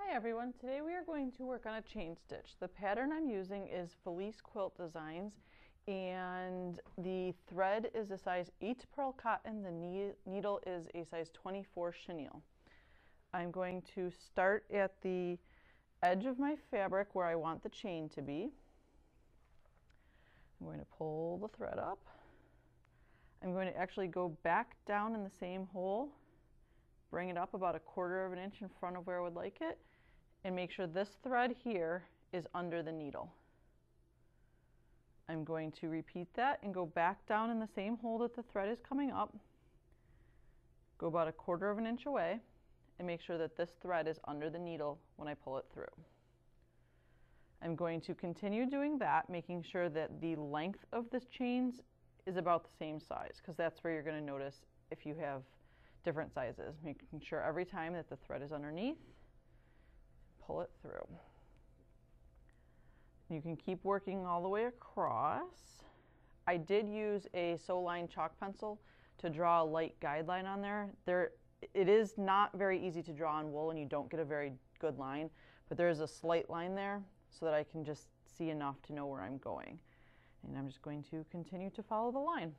Hi everyone, today we are going to work on a chain stitch. The pattern I'm using is Felice Quilt Designs and the thread is a size 8 pearl cotton, the needle is a size 24 chenille. I'm going to start at the edge of my fabric where I want the chain to be. I'm going to pull the thread up. I'm going to actually go back down in the same hole, bring it up about 1/4 of an inch in front of where I would like it, and make sure this thread here is under the needle. I'm going to repeat that and go back down in the same hole that the thread is coming up, go about 1/4 of an inch away, and make sure that this thread is under the needle when I pull it through. I'm going to continue doing that, making sure that the length of this chain is about the same size, because that's where you're going to notice if you have different sizes. Making sure every time that the thread is underneath, pull it through. You can keep working all the way across. I did use a Sew-Line chalk pencil to draw a light guideline on there. It is not very easy to draw on wool and you don't get a very good line, but there is a slight line there so that I can just see enough to know where I'm going. And I'm just going to continue to follow the line.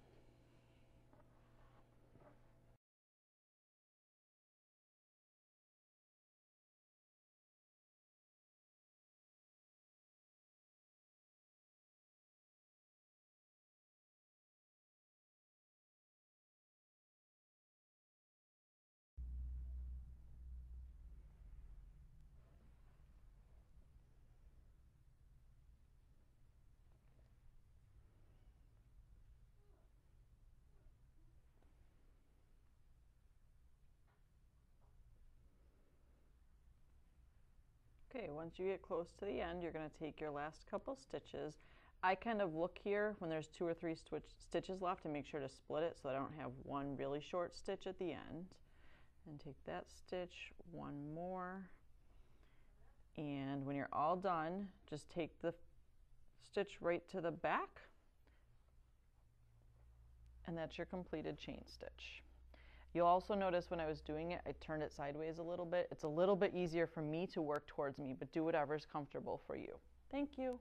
Okay, once you get close to the end, you're going to take your last couple stitches. I kind of look here when there's 2 or 3 stitches left and make sure to split it so I don't have one really short stitch at the end. And take that stitch, one more, and when you're all done, just take the stitch right to the back, and that's your completed chain stitch. You'll also notice when I was doing it, I turned it sideways a little bit. It's a little bit easier for me to work towards me, but do whatever is comfortable for you. Thank you.